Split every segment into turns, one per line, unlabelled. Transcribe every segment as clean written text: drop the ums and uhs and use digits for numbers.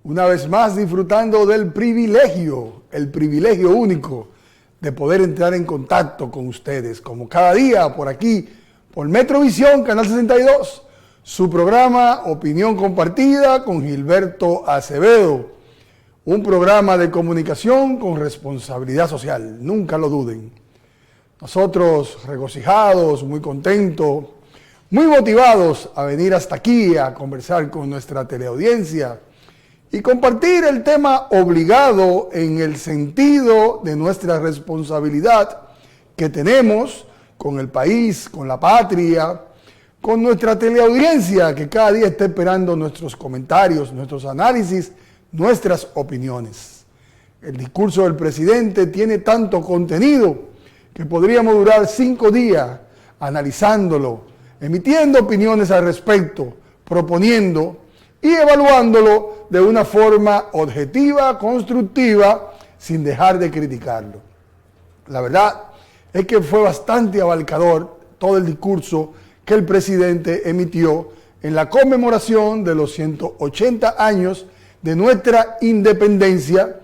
una vez más disfrutando del privilegio, el privilegio único de poder entrar en contacto con ustedes, como cada día por aquí, por Metrovisión, Canal 62, su programa Opinión Compartida con Gilberto Acevedo, un programa de comunicación con responsabilidad social, nunca lo duden. Nosotros regocijados, muy contentos, muy motivados a venir hasta aquí a conversar con nuestra teleaudiencia y compartir el tema obligado en el sentido de nuestra responsabilidad que tenemos con el país, con la patria, con nuestra teleaudiencia que cada día está esperando nuestros comentarios, nuestros análisis, nuestras opiniones. El discurso del presidente tiene tanto contenido que podríamos durar 5 días analizándolo, emitiendo opiniones al respecto, proponiendo y evaluándolo de una forma objetiva, constructiva, sin dejar de criticarlo. La verdad es que fue bastante abarcador todo el discurso que el presidente emitió en la conmemoración de los 180 años de nuestra independencia,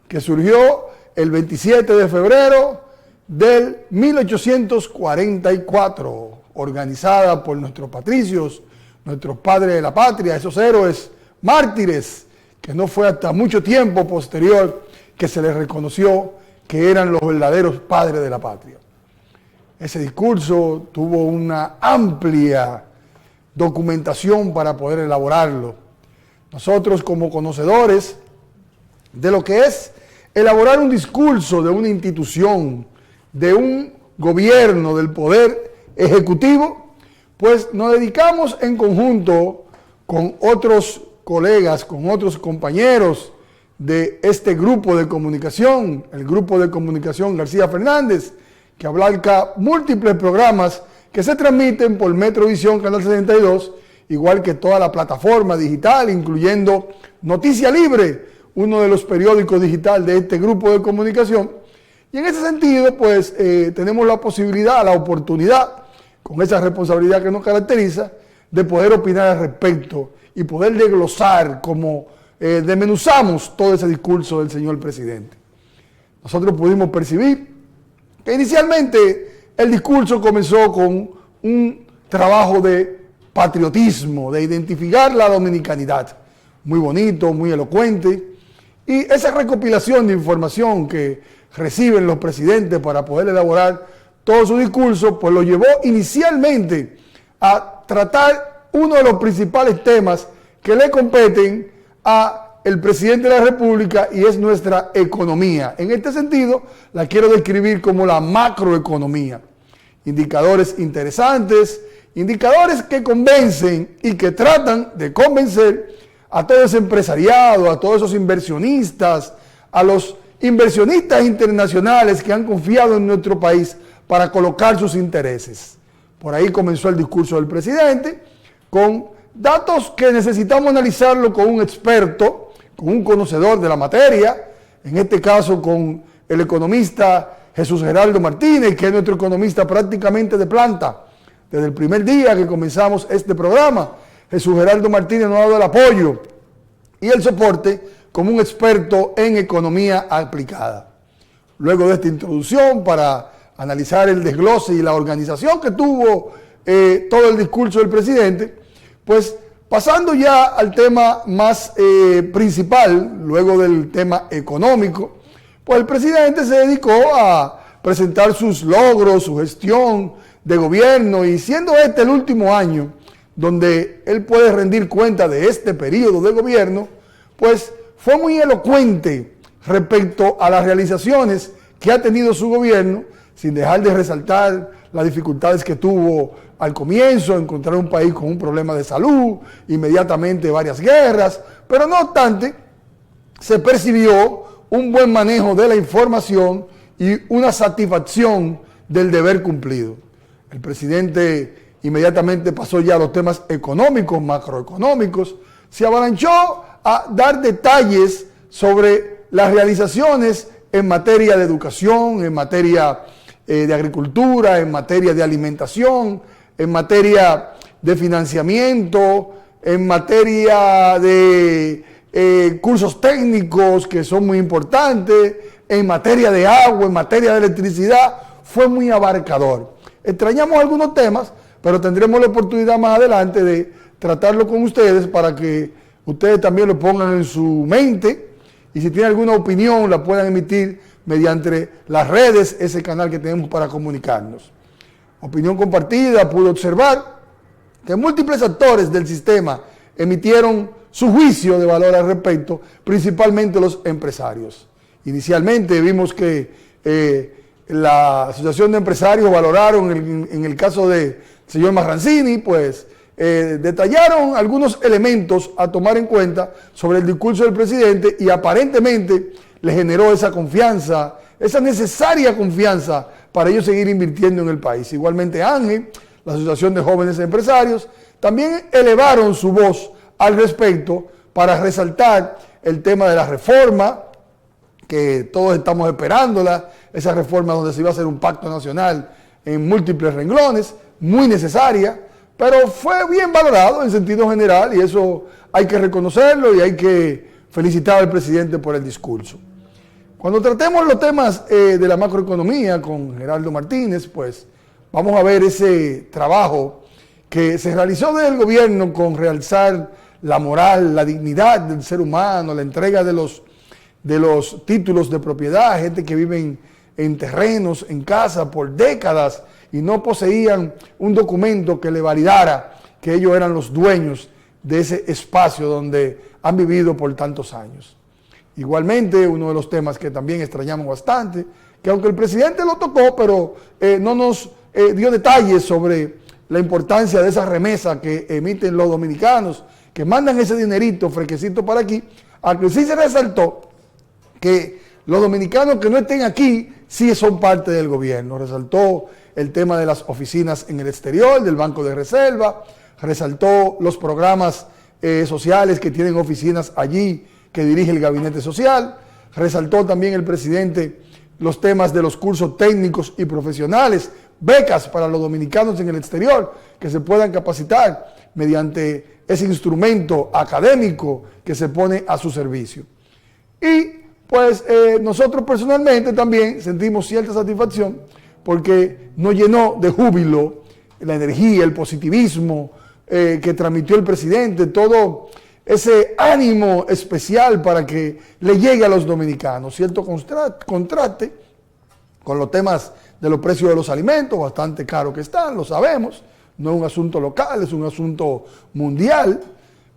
que surgió el 27 de febrero del 1844, organizada por nuestros patricios, nuestros padres de la patria, esos héroes mártires, que no fue hasta mucho tiempo posterior que se les reconoció que eran los verdaderos padres de la patria. Ese discurso tuvo una amplia documentación para poder elaborarlo. Nosotros, como conocedores de lo que es elaborar un discurso de una institución, de un gobierno, del poder ejecutivo, pues nos dedicamos en conjunto con otros colegas, con otros compañeros de este grupo de comunicación, el grupo de comunicación García Fernández, que abarca múltiples programas que se transmiten por Metrovisión, Canal 62, igual que toda la plataforma digital, incluyendo Noticia Libre, uno de los periódicos digitales de este grupo de comunicación. Y en ese sentido, pues tenemos la posibilidad, la oportunidad, con esa responsabilidad que nos caracteriza, de poder opinar al respecto y poder desglosar como desmenuzamos todo ese discurso del señor presidente. Nosotros pudimos percibir que inicialmente el discurso comenzó con un trabajo de patriotismo, de identificar la dominicanidad. Muy bonito, muy elocuente. Y esa recopilación de información que reciben los presidentes para poder elaborar todo su discurso, pues lo llevó inicialmente a tratar uno de los principales temas que le competen a el presidente de la República, y es nuestra economía. En este sentido, la quiero describir como la macroeconomía. Indicadores interesantes, indicadores que convencen y que tratan de convencer a todo ese empresariado, a todos esos inversionistas, a los inversionistas internacionales que han confiado en nuestro país para colocar sus intereses. Por ahí comenzó el discurso del presidente, con datos que necesitamos analizarlo con un experto, con un conocedor de la materia, en este caso con el economista Jesús Geraldo Martínez, que es nuestro economista prácticamente de planta. Desde el primer día que comenzamos este programa, Jesús Geraldo Martínez nos ha dado el apoyo y el soporte como un experto en economía aplicada. Luego de esta introducción, para analizar el desglose y la organización que tuvo todo el discurso del presidente, pues pasando ya al tema más principal, luego del tema económico, pues el presidente se dedicó a presentar sus logros, su gestión de gobierno, y siendo este el último año donde él puede rendir cuenta de este periodo de gobierno, pues fue muy elocuente respecto a las realizaciones que ha tenido su gobierno, sin dejar de resaltar las dificultades que tuvo al comienzo, encontrar un país con un problema de salud, inmediatamente varias guerras, pero no obstante, se percibió un buen manejo de la información y una satisfacción del deber cumplido. El presidente inmediatamente pasó ya a los temas económicos, macroeconómicos, se avalanchó a dar detalles sobre las realizaciones en materia de educación, en materia de agricultura, en materia de alimentación, en materia de financiamiento, en materia de cursos técnicos que son muy importantes, en materia de agua, en materia de electricidad, fue muy abarcador. Extrañamos algunos temas, pero tendremos la oportunidad más adelante de tratarlo con ustedes para que ustedes también lo pongan en su mente y si tienen alguna opinión la puedan emitir mediante las redes, ese canal que tenemos para comunicarnos. Opinión compartida, pude observar que múltiples actores del sistema emitieron su juicio de valor al respecto, principalmente los empresarios. Inicialmente vimos que la Asociación de Empresarios valoraron en el caso del señor Marrancini, pues detallaron algunos elementos a tomar en cuenta sobre el discurso del presidente y aparentemente le generó esa confianza, esa necesaria confianza para ellos seguir invirtiendo en el país. Igualmente Ángel, la Asociación de Jóvenes Empresarios, también elevaron su voz al respecto para resaltar el tema de la reforma, que todos estamos esperándola, esa reforma donde se iba a hacer un pacto nacional en múltiples renglones, muy necesaria, pero fue bien valorado en sentido general y eso hay que reconocerlo y hay que felicitar al presidente por el discurso. Cuando tratemos los temas de la macroeconomía con Geraldo Martínez, pues vamos a ver ese trabajo que se realizó del gobierno con realzar la moral, la dignidad del ser humano, la entrega de los títulos de propiedad, gente que vive en terrenos, en casa por décadas y no poseían un documento que le validara que ellos eran los dueños de ese espacio donde han vivido por tantos años. Igualmente, uno de los temas que también extrañamos bastante, que aunque el presidente lo tocó, pero no nos dio detalles sobre la importancia de esa remesa que emiten los dominicanos, que mandan ese dinerito fresquecito para aquí, aunque sí se resaltó que los dominicanos que no estén aquí sí son parte del gobierno. Resaltó el tema de las oficinas en el exterior, del Banco de Reserva, resaltó los programas sociales que tienen oficinas allí que dirige el Gabinete Social, resaltó también el presidente los temas de los cursos técnicos y profesionales, becas para los dominicanos en el exterior que se puedan capacitar mediante ese instrumento académico que se pone a su servicio. Y pues nosotros personalmente también sentimos cierta satisfacción porque nos llenó de júbilo la energía, el positivismo que transmitió el presidente, todo ese ánimo especial para que le llegue a los dominicanos, cierto contraste con los temas de los precios de los alimentos, bastante caros que están, lo sabemos, no es un asunto local, es un asunto mundial,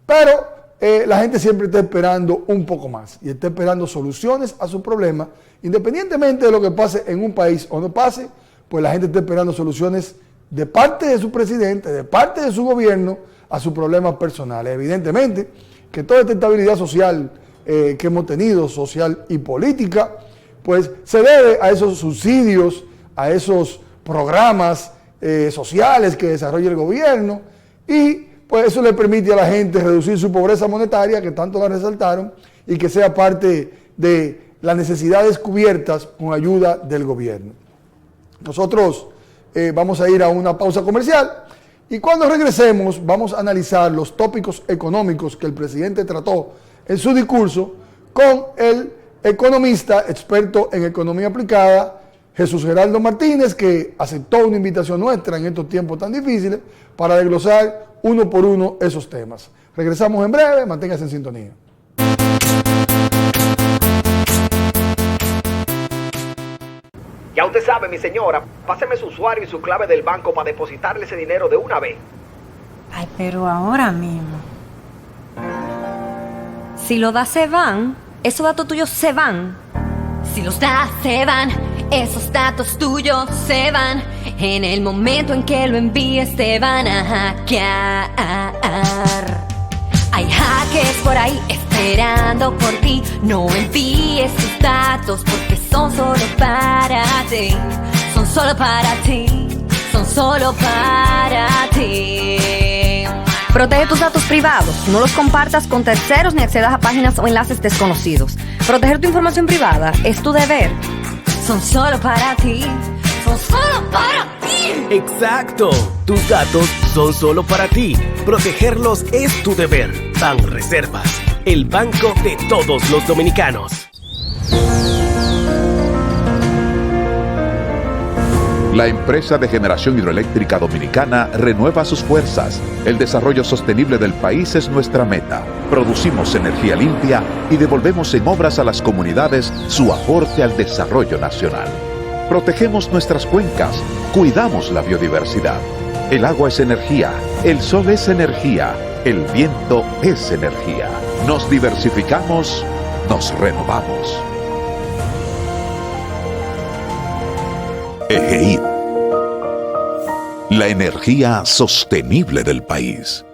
pero la gente siempre está esperando un poco más y está esperando soluciones a sus problemas, independientemente de lo que pase en un país o no pase, pues la gente está esperando soluciones de parte de su presidente, de parte de su gobierno, a sus problemas personales. Evidentemente que toda esta estabilidad social que hemos tenido, social y política, pues se debe a esos subsidios, a esos programas sociales que desarrolla el gobierno y pues eso le permite a la gente reducir su pobreza monetaria, que tanto la resaltaron, y que sea parte de las necesidades cubiertas con ayuda del gobierno. Nosotros vamos a ir a una pausa comercial y cuando regresemos vamos a analizar los tópicos económicos que el presidente trató en su discurso con el economista experto en economía aplicada, Jesús Geraldo Martínez, que aceptó una invitación nuestra en estos tiempos tan difíciles para desglosar uno por uno esos temas. Regresamos en breve, manténgase en sintonía.
Ya usted sabe, mi señora, páseme su usuario y su clave del banco para depositarle ese dinero de una vez.
Ay, pero ahora mismo. Si lo das se van, esos datos tuyos se van.
Si los das se van, esos datos tuyos se van. En el momento en que lo envíes te van a hackear. Hay hackers por ahí esperando por ti. No envíes tus datos porque son solo para ti. Son solo para ti. Son solo para ti.
Protege tus datos privados. No los compartas con terceros ni accedas a páginas o enlaces desconocidos. Proteger tu información privada es tu deber.
Son solo para ti. Son solo para ti.
Exacto. Tus datos son solo para ti. Protegerlos es tu deber. Banreservas. el banco de todos los dominicanos.
La empresa de generación hidroeléctrica dominicana renueva sus fuerzas. El desarrollo sostenible del país es nuestra meta. Producimos energía limpia y devolvemos en obras a las comunidades su aporte al desarrollo nacional. Protegemos nuestras cuencas, cuidamos la biodiversidad. El agua es energía, el sol es energía, el viento es energía. Nos diversificamos, nos renovamos. EGEID, la energía sostenible del país.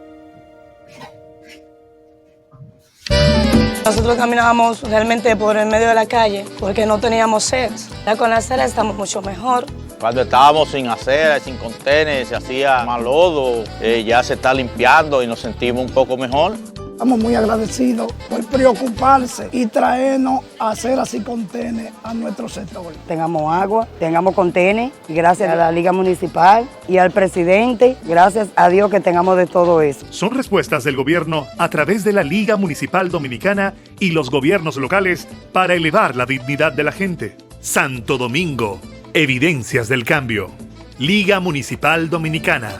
Nosotros caminábamos realmente por el medio de la calle porque no teníamos aceras. Ya con la acera estamos mucho mejor.
Cuando estábamos sin acera, sin contenes, se hacía más lodo, ya se está limpiando y nos sentimos un poco mejor.
Estamos muy agradecidos por preocuparse y traernos aceras y contenes a nuestro sector.
Tengamos agua, tengamos contenes, y gracias a la Liga Municipal y al presidente, gracias a Dios que tengamos de todo eso.
Son respuestas del gobierno a través de la Liga Municipal Dominicana y los gobiernos locales para elevar la dignidad de la gente. Santo Domingo, evidencias del cambio. Liga Municipal Dominicana.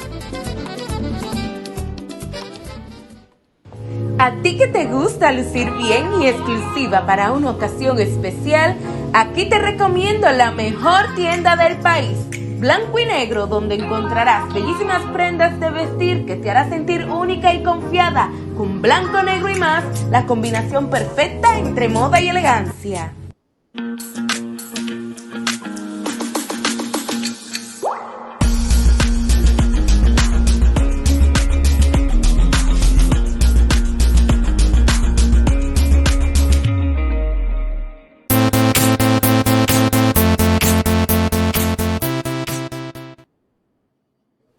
A ti que te gusta lucir bien y exclusiva para una ocasión especial, aquí te recomiendo la mejor tienda del país, Blanco y Negro, donde encontrarás bellísimas prendas de vestir que te hará sentir única y confiada. Con blanco, negro y más, la combinación perfecta entre moda y elegancia.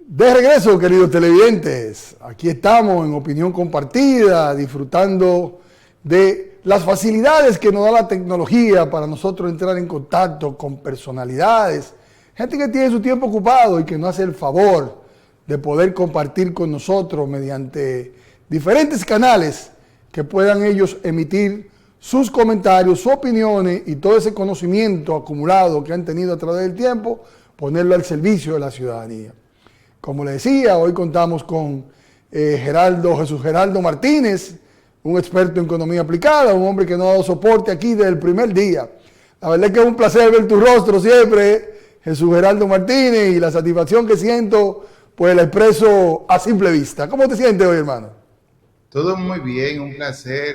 De regreso, queridos televidentes, aquí estamos en Opinión Compartida, disfrutando de las facilidades que nos da la tecnología para nosotros entrar en contacto con personalidades, gente que tiene su tiempo ocupado y que nos hace el favor de poder compartir con nosotros mediante diferentes canales que puedan ellos emitir sus comentarios, sus opiniones y todo ese conocimiento acumulado que han tenido a través del tiempo, ponerlo al servicio de la ciudadanía. Como le decía, hoy contamos con Jesús Geraldo Martínez, un experto en economía aplicada, un hombre que nos ha dado soporte aquí desde el primer día. La verdad es que es un placer ver tu rostro siempre, Jesús Geraldo Martínez, y la satisfacción que siento, pues la expreso a simple vista. ¿Cómo te sientes hoy, hermano?
Todo muy bien, un placer,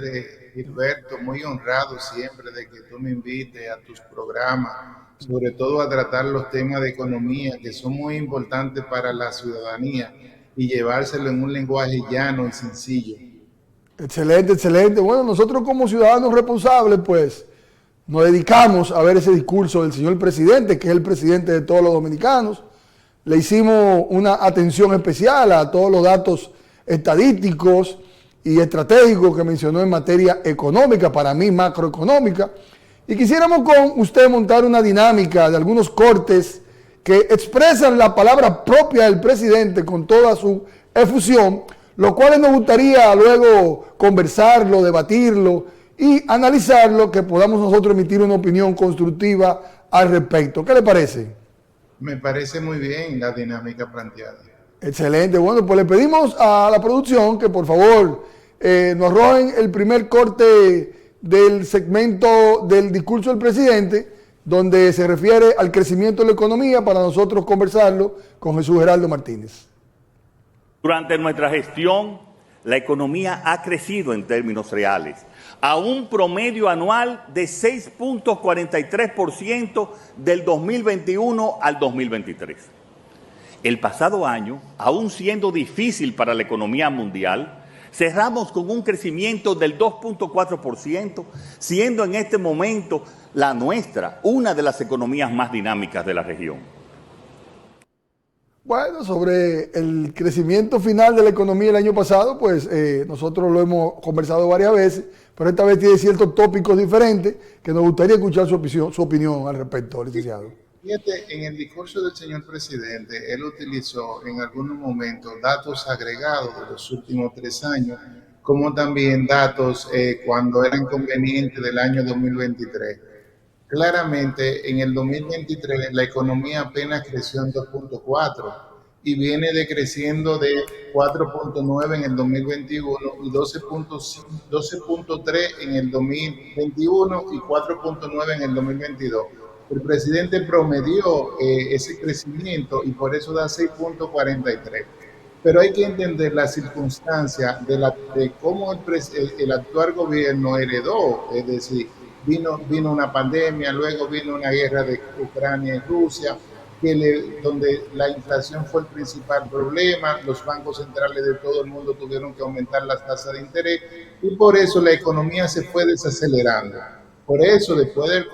Gilberto, muy honrado siempre de que tú me invites a tus programas, sobre todo a tratar los temas de economía que son muy importantes para la ciudadanía y llevárselo en un lenguaje llano y sencillo.
Excelente, excelente. Bueno, nosotros como ciudadanos responsables, pues, nos dedicamos a ver ese discurso del señor presidente, que es el presidente de todos los dominicanos. Le hicimos una atención especial a todos los datos estadísticos y estratégicos que mencionó en materia económica, para mí macroeconómica. Y quisiéramos con usted montar una dinámica de algunos cortes que expresan la palabra propia del presidente con toda su efusión, lo cual nos gustaría luego conversarlo, debatirlo y analizarlo, que podamos nosotros emitir una opinión constructiva al respecto. ¿Qué le parece?
Me parece muy bien la dinámica planteada.
Excelente. Bueno, pues le pedimos a la producción que por favor nos arrojen el primer corte del segmento del discurso del presidente, donde se refiere al crecimiento de la economía, para nosotros conversarlo con Jesús Geraldo Martínez.
Durante nuestra gestión, la economía ha crecido en términos reales, a un promedio anual de 6.43% del 2021 al 2023. El pasado año, aún siendo difícil para la economía mundial, cerramos con un crecimiento del 2.4%, siendo en este momento la nuestra una de las economías más dinámicas de la región.
Bueno, sobre el crecimiento final de la economía el año pasado, pues nosotros lo hemos conversado varias veces, pero esta vez tiene ciertos tópicos diferentes que nos gustaría escuchar su opinión al respecto, licenciado.
Fíjate, en el discurso del señor presidente, él utilizó en algunos momentos datos agregados de los últimos 3 años como también datos cuando eran convenientes del año 2023. Claramente, en el 2023 la economía apenas creció en 2.4 y viene decreciendo de 4.9 en el 2021 y 12.3 en el 2021 y 4.9 en el 2022. El presidente promedió ese crecimiento y por eso da 6.43. Pero hay que entender la circunstancia de cómo el actual gobierno heredó, es decir, vino una pandemia, luego vino una guerra de Ucrania y Rusia, donde la inflación fue el principal problema, los bancos centrales de todo el mundo tuvieron que aumentar las tasas de interés y por eso la economía se fue desacelerando. Por eso, después de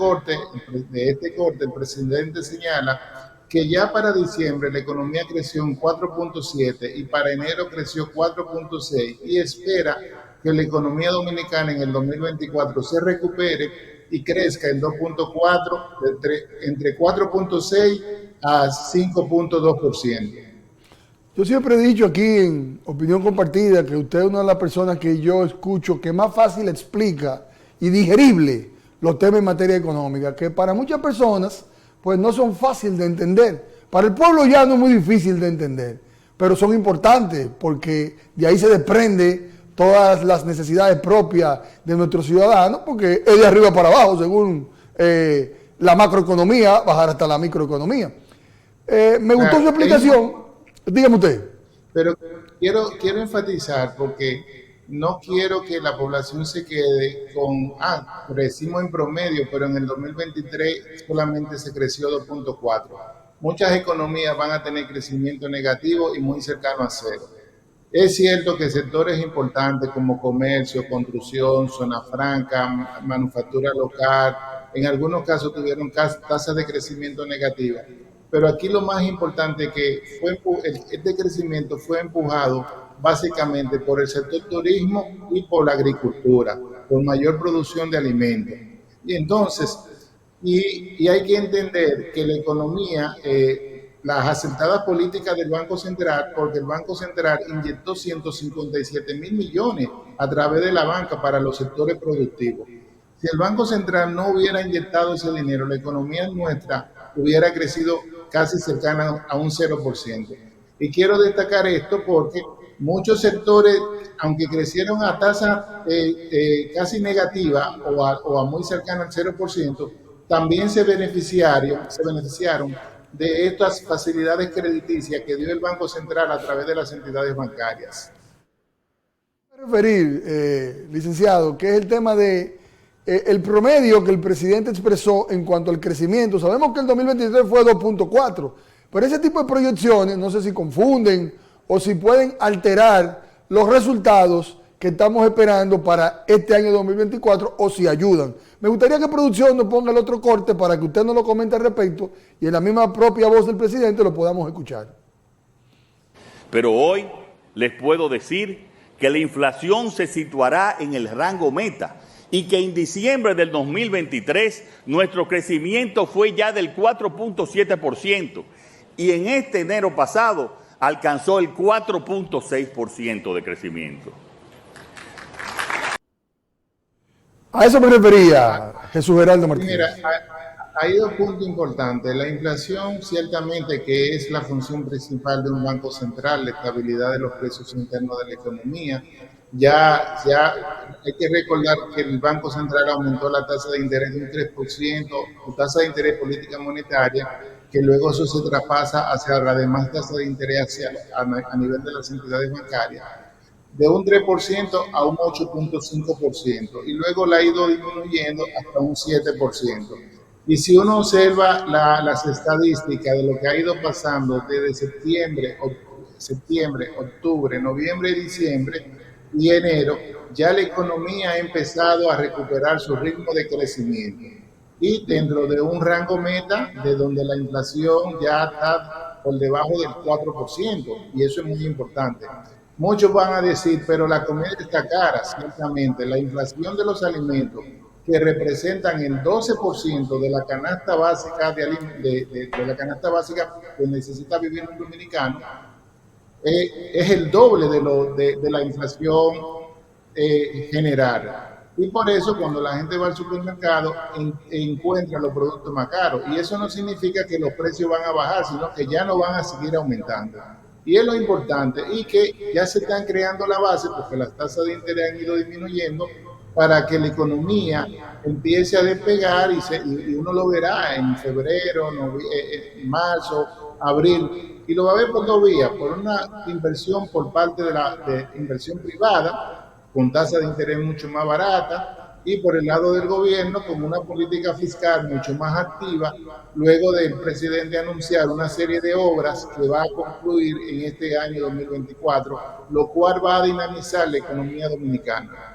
este corte, el presidente señala que ya para diciembre la economía creció en 4.7 y para enero creció 4.6 y espera que la economía dominicana en el 2024 se recupere y crezca en 2.4, entre 4.6 a 5.2%.
Yo siempre he dicho aquí en Opinión Compartida que usted es una de las personas que yo escucho que más fácil explica y digerible los temas en materia económica, que para muchas personas pues no son fáciles de entender. Para el pueblo ya no es muy difícil de entender, pero son importantes porque de ahí se desprende todas las necesidades propias de nuestros ciudadanos, porque es de arriba para abajo, según la macroeconomía, bajar hasta la microeconomía. Me gustó su explicación. Dígame usted.
Pero quiero enfatizar, porque no quiero que la población se quede con, crecimos en promedio, pero en el 2023 solamente se creció 2.4. Muchas economías van a tener crecimiento negativo y muy cercano a cero. Es cierto que sectores importantes como comercio, construcción, zona franca, manufactura local, en algunos casos tuvieron tasas de crecimiento negativas. Pero aquí lo más importante es que este crecimiento fue empujado básicamente por el sector turismo y por la agricultura, por mayor producción de alimentos. Y entonces, y hay que entender que la economía, las acertadas políticas del Banco Central, porque el Banco Central inyectó 157.000 millones a través de la banca para los sectores productivos. Si el Banco Central no hubiera inyectado ese dinero, la economía nuestra hubiera crecido casi cercana a un 0%. Y quiero destacar esto porque muchos sectores, aunque crecieron a tasa casi negativa o a muy cercana al 0%, también se beneficiaron de estas facilidades crediticias que dio el Banco Central a través de las entidades bancarias.
Referir, licenciado, que es el tema de el promedio que el presidente expresó en cuanto al crecimiento. Sabemos que el 2023 fue 2.4, pero ese tipo de proyecciones no sé si confunden o si pueden alterar los resultados que estamos esperando para este año 2024 o si ayudan. Me gustaría que producción nos ponga el otro corte para que usted nos lo comente al respecto y en la misma propia voz del presidente lo podamos escuchar.
Pero hoy les puedo decir que la inflación se situará en el rango meta y que en diciembre del 2023 nuestro crecimiento fue ya del 4.7% y en este enero pasado alcanzó el 4.6% de crecimiento.
A eso me refería Jesús Geraldo Martínez.
Mira, hay dos puntos importantes. La inflación, ciertamente, que es la función principal de un banco central, la estabilidad de los precios internos de la economía. Ya hay que recordar que el Banco Central aumentó la tasa de interés de un 3%, su tasa de interés política monetaria, que luego eso se traspasa hacia la demás tasa de interés a nivel de las entidades bancarias, de un 3% a un 8.5%, y luego la ha ido disminuyendo hasta un 7%. Y si uno observa las estadísticas de lo que ha ido pasando desde septiembre, octubre, noviembre, diciembre y enero, ya la economía ha empezado a recuperar su ritmo de crecimiento. Y dentro de un rango meta de donde la inflación ya está por debajo del 4%, y eso es muy importante. Muchos van a decir, pero la comida está cara. Ciertamente, la inflación de los alimentos, que representan el 12% de la canasta básica de la canasta básica que necesita vivir un dominicano, es el doble de la inflación generar. Y por eso cuando la gente va al supermercado encuentra los productos más caros. Y eso no significa que los precios van a bajar, sino que ya no van a seguir aumentando. Y es lo importante, y que ya se están creando la base, porque las tasas de interés han ido disminuyendo, para que la economía empiece a despegar y uno lo verá en febrero, marzo, abril, y lo va a ver por dos vías: por una inversión por parte de inversión privada, con tasa de interés mucho más barata, y por el lado del gobierno con una política fiscal mucho más activa, luego del presidente anunciar una serie de obras que va a concluir en este año 2024, lo cual va a dinamizar la economía dominicana.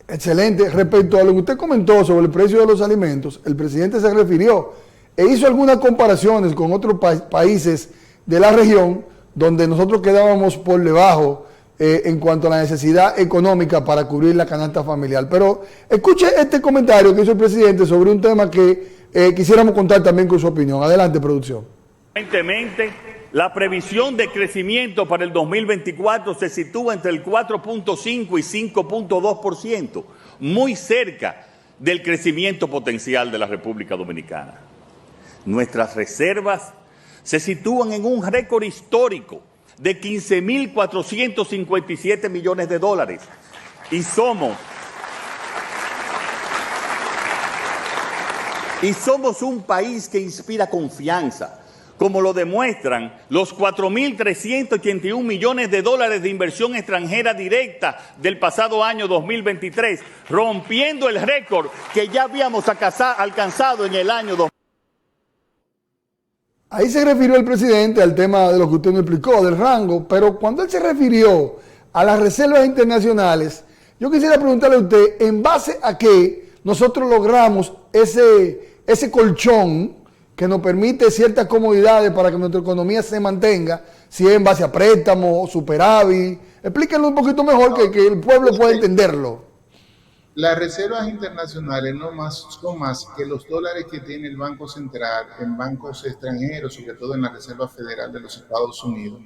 Excelente. Respecto a lo que usted comentó sobre el precio de los alimentos, el presidente se refirió e hizo algunas comparaciones con otros países de la región donde nosotros quedábamos por debajo en cuanto a la necesidad económica para cubrir la canasta familiar. Pero escuche este comentario que hizo el presidente sobre un tema que quisiéramos contar también con su opinión. Adelante, producción.
Evidentemente, la previsión de crecimiento para el 2024 se sitúa entre el 4.5 y 5.2%, muy cerca del crecimiento potencial de la República Dominicana. Nuestras reservas se sitúan en un récord histórico de 15.457 millones de dólares y somos un país que inspira confianza, como lo demuestran los 4.381 millones de dólares de inversión extranjera directa del pasado año 2023, rompiendo el récord que ya habíamos alcanzado en el año 2020.
Ahí se refirió el presidente al tema de lo que usted me explicó, del rango, pero cuando él se refirió a las reservas internacionales, yo quisiera preguntarle a usted, ¿en base a qué nosotros logramos ese colchón que nos permite ciertas comodidades para que nuestra economía se mantenga, si es en base a préstamos, superávit? Explíquenlo un poquito mejor que el pueblo pueda entenderlo.
Las reservas internacionales son más que los dólares que tiene el Banco Central en bancos extranjeros, sobre todo en la Reserva Federal de los Estados Unidos,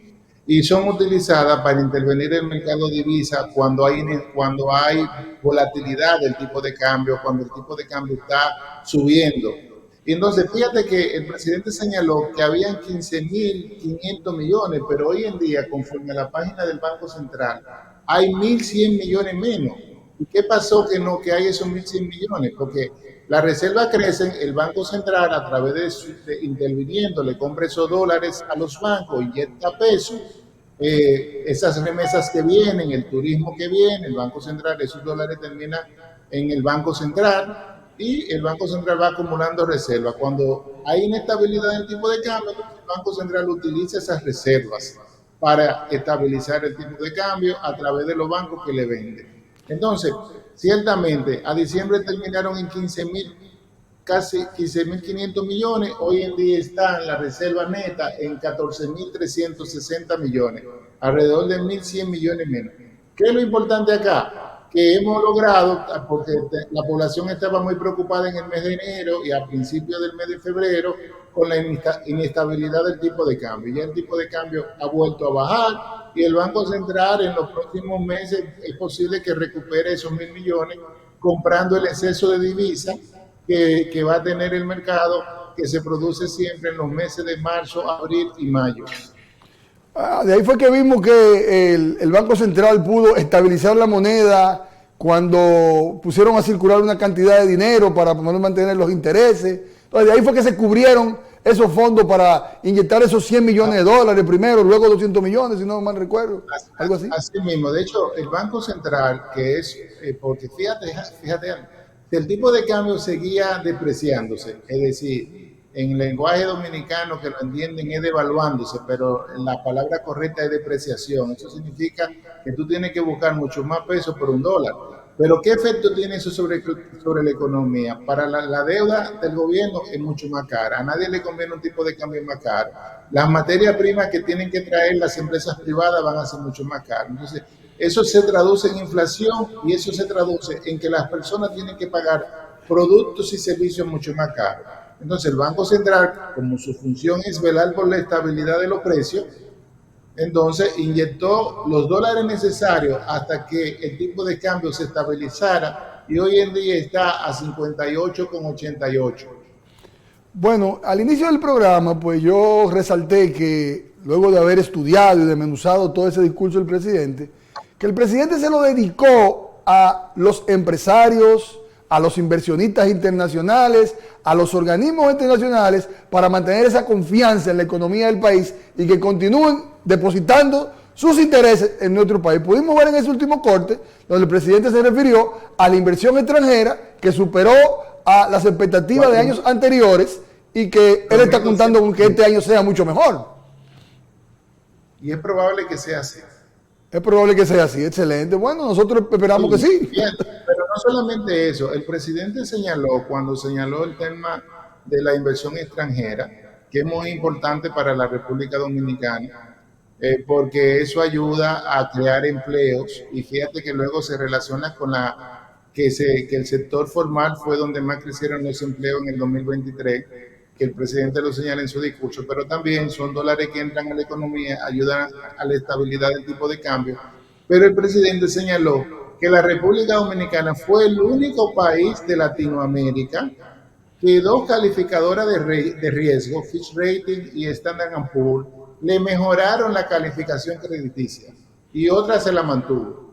y son utilizadas para intervenir en el mercado de divisas cuando hay volatilidad del tipo de cambio, cuando el tipo de cambio está subiendo. Y entonces fíjate que el presidente señaló que habían 15.500 millones, pero hoy en día, conforme a la página del Banco Central, hay 1.100 millones menos. ¿Y qué pasó que hay esos 1.100 millones? Porque las reservas crecen, el Banco Central a través de interviniendo le compra esos dólares a los bancos, inyecta pesos, esas remesas que vienen, el turismo que viene, el Banco Central, esos dólares terminan en el Banco Central y el Banco Central va acumulando reservas. Cuando hay inestabilidad en el tipo de cambio, el Banco Central utiliza esas reservas para estabilizar el tipo de cambio a través de los bancos que le venden. Entonces, ciertamente, a diciembre terminaron en casi 15.500 millones, hoy en día están la reserva neta en 14.360 millones, alrededor de 1.100 millones menos. ¿Qué es lo importante acá? Que hemos logrado, porque la población estaba muy preocupada en el mes de enero y a principios del mes de febrero con la inestabilidad del tipo de cambio. Ya el tipo de cambio ha vuelto a bajar y el Banco Central en los próximos meses es posible que recupere esos 1.000 millones comprando el exceso de divisas que va a tener el mercado, que se produce siempre en los meses de marzo, abril y mayo.
De ahí fue que vimos que el Banco Central pudo estabilizar la moneda cuando pusieron a circular una cantidad de dinero para poder mantener los intereses. Entonces, de ahí fue que se cubrieron esos fondos para inyectar esos 100 millones de dólares primero, luego 200 millones, si no mal recuerdo, algo así.
Así mismo. De hecho, el Banco Central, que es, porque fíjate, el tipo de cambio seguía depreciándose, es decir, en el lenguaje dominicano que lo entienden es devaluándose, pero la palabra correcta es depreciación. Eso significa que tú tienes que buscar mucho más pesos por un dólar. Pero ¿qué efecto tiene eso sobre la economía? Para la deuda del gobierno es mucho más cara. A nadie le conviene un tipo de cambio más caro. Las materias primas que tienen que traer las empresas privadas van a ser mucho más caras. Entonces, eso se traduce en inflación y eso se traduce en que las personas tienen que pagar productos y servicios mucho más caros. Entonces, el Banco Central, como su función es velar por la estabilidad de los precios, Entonces inyectó los dólares necesarios hasta que el tipo de cambio se estabilizara y hoy en día está a 58,88.
Bueno, al inicio del programa, pues yo resalté que luego de haber estudiado y desmenuzado todo ese discurso del presidente, que el presidente se lo dedicó a los empresarios, a los inversionistas internacionales, a los organismos internacionales, para mantener esa confianza en la economía del país y que continúen depositando sus intereses en nuestro país. Pudimos ver en ese último corte, donde el presidente se refirió a la inversión extranjera que superó a las expectativas de años anteriores y que él está contando con que este año sea mucho mejor.
Y es probable que sea así.
Es probable que sea así, excelente. Bueno, nosotros esperamos que sí.
Bien, pero no solamente eso, el presidente señaló, cuando señaló el tema de la inversión extranjera, que es muy importante para la República Dominicana, porque eso ayuda a crear empleos, y fíjate que luego se relaciona con que el sector formal fue donde más crecieron los empleos en el 2023, que el presidente lo señala en su discurso, pero también son dólares que entran a la economía, ayudan a la estabilidad del tipo de cambio. Pero el presidente señaló que la República Dominicana fue el único país de Latinoamérica que dos calificadoras de riesgo, Fitch Rating y Standard & Poor's, le mejoraron la calificación crediticia y otra se la mantuvo.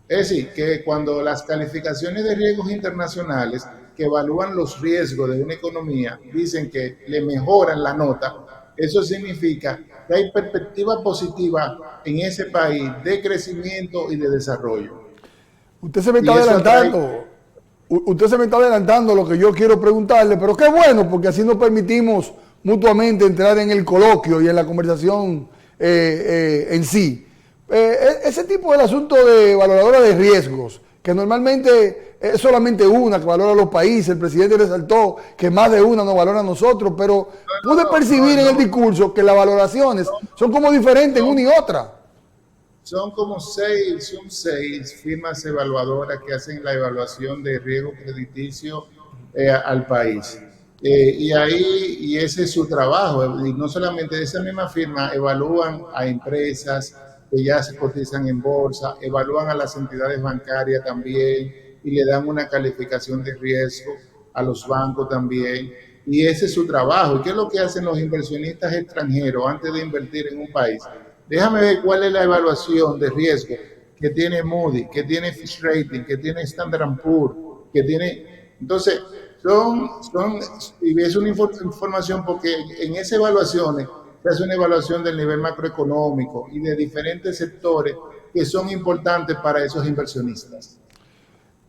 Es decir, que cuando las calificaciones de riesgos internacionales que evalúan los riesgos de una economía dicen que le mejoran la nota, eso significa que hay perspectiva positiva en ese país de crecimiento y de desarrollo.
Usted se me está adelantando. Usted se me está adelantando lo que yo quiero preguntarle, pero qué bueno, porque así nos permitimos mutuamente entrar en el coloquio y en la conversación en sí. Ese tipo del asunto de valoradora de riesgos, que normalmente es solamente una que valora a los países, el presidente resaltó que más de una nos valora a nosotros, pero pude percibir en el discurso que las valoraciones son como diferentes en una y otra.
Son como seis firmas evaluadoras que hacen la evaluación de riesgo crediticio al país. Y ese es su trabajo. Y no solamente esa misma firma evalúan a empresas que ya se cotizan en bolsa, evalúan a las entidades bancarias también y le dan una calificación de riesgo a los bancos también. Y ese es su trabajo. ¿Y qué es lo que hacen los inversionistas extranjeros antes de invertir en un país? Déjame ver cuál es la evaluación de riesgo que tiene Moody, que tiene Fitch Rating, que tiene Standard & Poor's, que tiene... Entonces, y es una información porque en esas evaluaciones se hace una evaluación del nivel macroeconómico y de diferentes sectores que son importantes para esos inversionistas.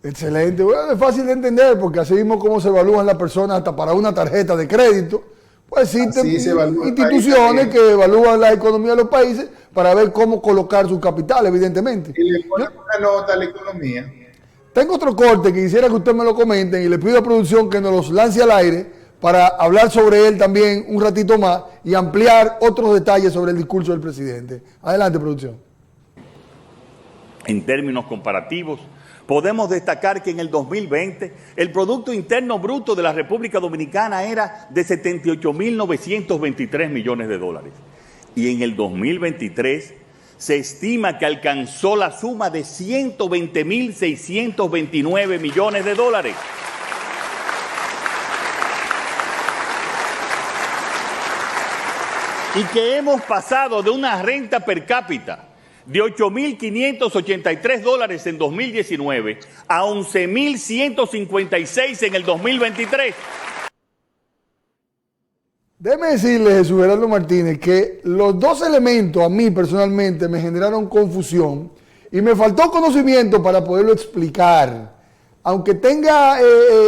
Excelente. Bueno, es fácil de entender porque así mismo como se evalúan las personas hasta para una tarjeta de crédito, pues existen instituciones que evalúan la economía de los países para ver cómo colocar su capital, evidentemente.
Y le ponen una nota a la economía.
Tengo otro corte que quisiera que ustedes me lo comenten y le pido a producción que nos los lance al aire para hablar sobre él también un ratito más y ampliar otros detalles sobre el discurso del presidente. Adelante, producción.
En términos comparativos, podemos destacar que en el 2020 el Producto Interno Bruto de la República Dominicana era de 78.923 millones de dólares. Y en el 2023 se estima que alcanzó la suma de 120.629 millones de dólares. Y que hemos pasado de una renta per cápita de $8.583 en 2019 a 11.156 en el 2023.
Déjeme decirle, Jesús Gerardo Martínez, que los dos elementos a mí personalmente me generaron confusión y me faltó conocimiento para poderlo explicar. Aunque tenga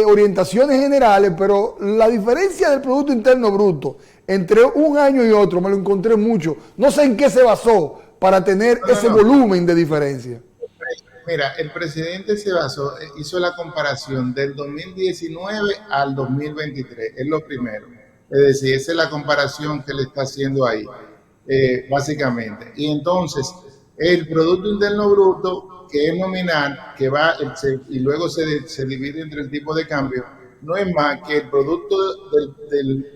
orientaciones generales, pero la diferencia del Producto Interno Bruto entre un año y otro me lo encontré mucho. No sé en qué se basó para tener ese volumen de diferencia.
Mira, el presidente hizo la comparación del 2019 al 2023, es lo primero. Es decir, esa es la comparación que le está haciendo ahí, básicamente. Y entonces, el Producto Interno Bruto, que es nominal, que va y luego se divide entre el tipo de cambio, no es más que el producto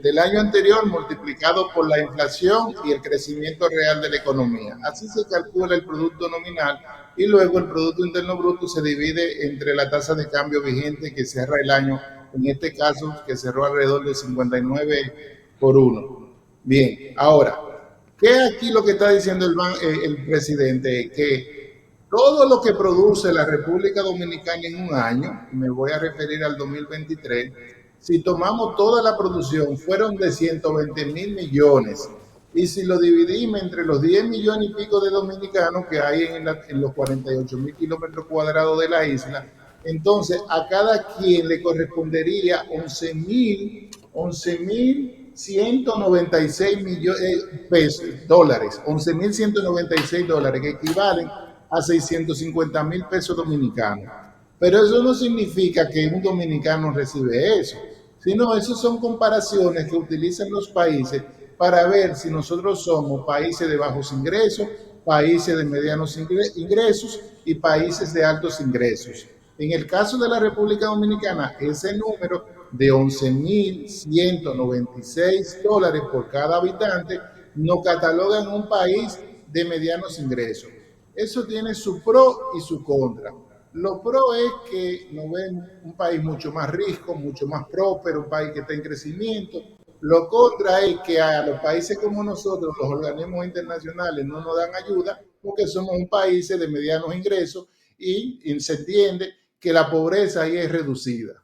del año anterior multiplicado por la inflación y el crecimiento real de la economía. Así se calcula el producto nominal y luego el Producto Interno Bruto se divide entre la tasa de cambio vigente que cierra el año, en este caso que cerró alrededor de 59 por 1. Bien, ahora, ¿qué aquí lo que está diciendo el presidente? Que todo lo que produce la República Dominicana en un año, me voy a referir al 2023, si tomamos toda la producción, fueron de 120.000 millones. Y si lo dividimos entre los 10 millones y pico de dominicanos que hay en los 48.000 kilómetros cuadrados de la isla, entonces a cada quien le correspondería 11.196 millones dólares, 11.196 dólares, que equivalen a 650.000 pesos dominicanos. Pero eso no significa que un dominicano recibe eso, sino eso son comparaciones que utilizan los países para ver si nosotros somos países de bajos ingresos, países de medianos ingresos y países de altos ingresos. En el caso de la República Dominicana, ese número de 11.196 dólares por cada habitante nos cataloga en un país de medianos ingresos. Eso tiene su pro y su contra. Lo pro es que nos ven un país mucho más rico, mucho más próspero, un país que está en crecimiento. Lo contra es que a los países como nosotros, los organismos internacionales no nos dan ayuda porque somos un país de medianos ingresos y se entiende que la pobreza ahí es reducida.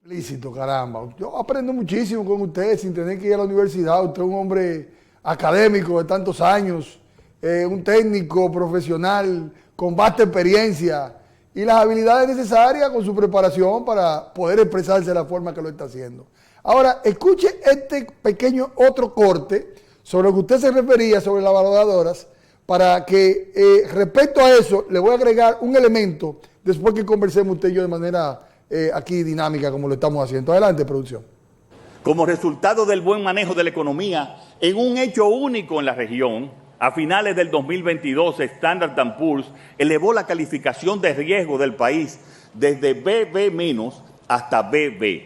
Lícito, caramba. Yo aprendo muchísimo con usted sin tener que ir a la universidad. Usted es un hombre académico de tantos años, un técnico profesional con vasta experiencia y las habilidades necesarias con su preparación para poder expresarse de la forma que lo está haciendo. Ahora, escuche este pequeño otro corte sobre lo que usted se refería sobre las valoradoras, para que respecto a eso le voy a agregar un elemento después que conversemos usted y yo de manera aquí dinámica como lo estamos haciendo. Adelante, producción.
Como resultado del buen manejo de la economía, en un hecho único en la región, a finales del 2022, Standard & Poor's elevó la calificación de riesgo del país desde BB- hasta BB.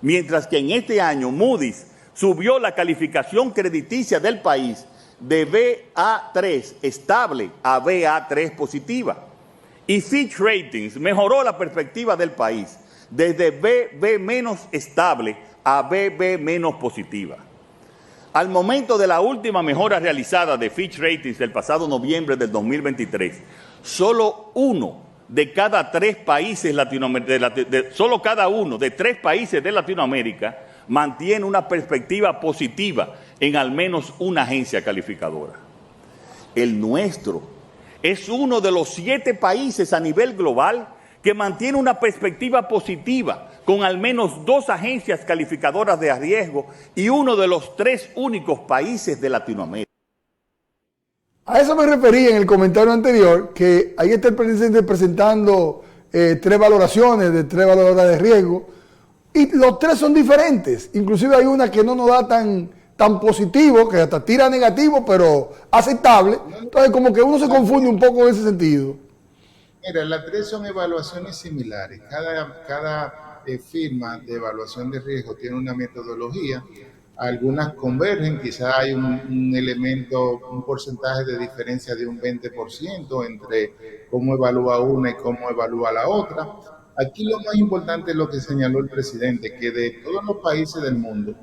Mientras que en este año Moody's subió la calificación crediticia del país de Ba3 estable a Ba3 positiva. Y Fitch Ratings mejoró la perspectiva del país desde BB- estable a BB- positiva. Al momento de la última mejora realizada de Fitch Ratings del pasado noviembre del 2023, solo uno de cada tres países solo cada uno de tres países de Latinoamérica mantiene una perspectiva positiva en al menos una agencia calificadora. El nuestro es uno de los 7 países a nivel global que mantiene una perspectiva positiva con al menos 2 agencias calificadoras de riesgo y uno de los 3 únicos países de Latinoamérica.
A eso me refería en el comentario anterior, que ahí está el presidente presentando 3 valoraciones de 3 valoradoras de riesgo y los 3 son diferentes. Inclusive hay una que no nos da tan positivo, que hasta tira negativo, pero aceptable. Entonces como que uno se confunde un poco en ese sentido.
Mira, las 3 son evaluaciones similares. Cada firma de evaluación de riesgo tiene una metodología. Algunas convergen, quizá hay un elemento, un porcentaje de diferencia de un 20% entre cómo evalúa una y cómo evalúa la otra. Aquí lo más importante es lo que señaló el presidente, que de todos los países del mundo,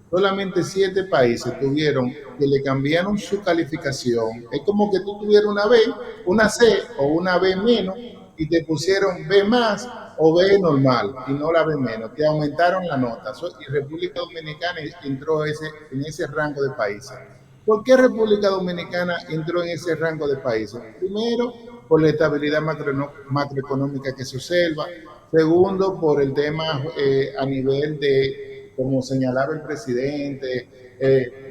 solamente 7 países tuvieron que le cambiaron su calificación. Es como que tú tuvieras una B, una C o una B menos y te pusieron B más o B normal y no la B menos. Te aumentaron la nota. Y República Dominicana entró en ese rango de países. ¿Por qué República Dominicana entró en ese rango de países? Primero, por la estabilidad macroeconómica que se observa. Segundo, por el tema a nivel de, como señalaba el presidente,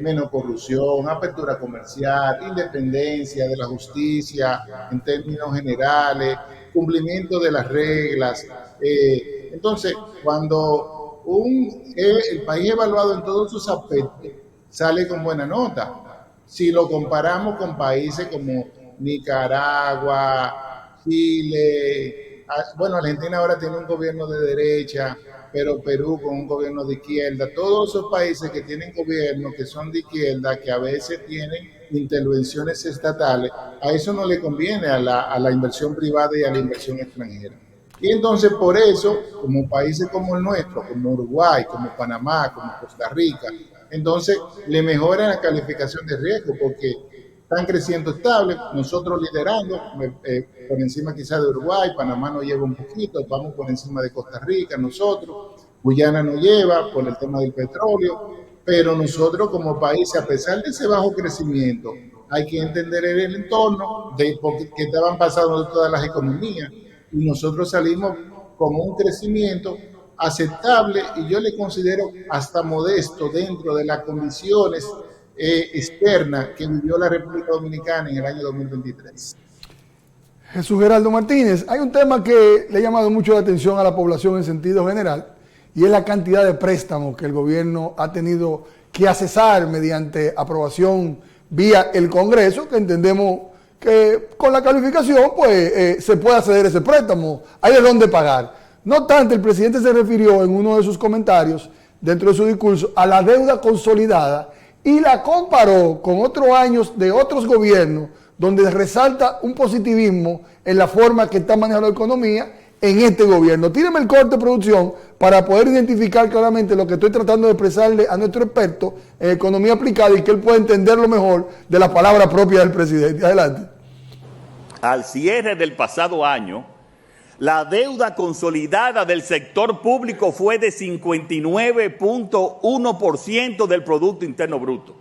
menos corrupción, apertura comercial, independencia de la justicia en términos generales, cumplimiento de las reglas. Entonces, cuando el país evaluado en todos sus aspectos sale con buena nota, si lo comparamos con países como Nicaragua, Chile, bueno, Argentina ahora tiene un gobierno de derecha, pero Perú con un gobierno de izquierda, todos esos países que tienen gobiernos que son de izquierda, que a veces tienen intervenciones estatales, a eso no le conviene a la inversión privada y a la inversión extranjera. Y entonces por eso, como países como el nuestro, como Uruguay, como Panamá, como Costa Rica, entonces le mejoran la calificación de riesgo porque están creciendo estable, nosotros liderando, por encima quizás de Uruguay, Panamá nos lleva un poquito, vamos por encima de Costa Rica, nosotros, Guyana nos lleva por el tema del petróleo, pero nosotros como país, a pesar de ese bajo crecimiento, hay que entender el entorno que estaban pasando todas las economías, y nosotros salimos con un crecimiento aceptable y yo le considero hasta modesto dentro de las condiciones externa que vivió la República Dominicana en el año 2023.
Jesús Geraldo Martínez, hay un tema que le ha llamado mucho la atención a la población en sentido general y es la cantidad de préstamos que el gobierno ha tenido que accesar mediante aprobación vía el Congreso, que entendemos que con la calificación pues se puede acceder a ese préstamo, hay de dónde pagar. No obstante, el presidente se refirió en uno de sus comentarios dentro de su discurso a la deuda consolidada y la comparó con otros años de otros gobiernos donde resalta un positivismo en la forma que está manejando la economía en este gobierno. Tíreme el corte de producción para poder identificar claramente lo que estoy tratando de expresarle a nuestro experto en economía aplicada y que él pueda entenderlo mejor de la palabra propia del presidente. Adelante.
Al cierre del pasado año, la deuda consolidada del sector público fue de 59.1% del Producto Interno Bruto.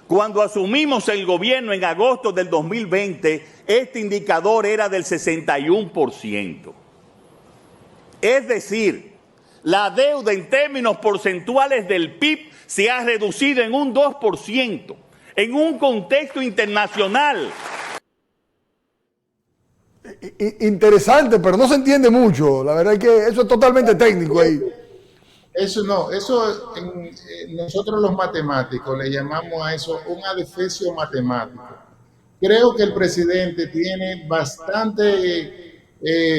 Cuando asumimos el gobierno en agosto del 2020, este indicador era del 61%. Es decir, la deuda en términos porcentuales del PIB se ha reducido en un 2%, en un contexto internacional.
Interesante, pero no se entiende mucho. La verdad es que eso es totalmente técnico ahí.
Eso no, nosotros los matemáticos le llamamos a eso un adefesio matemático. Creo que el presidente tiene bastante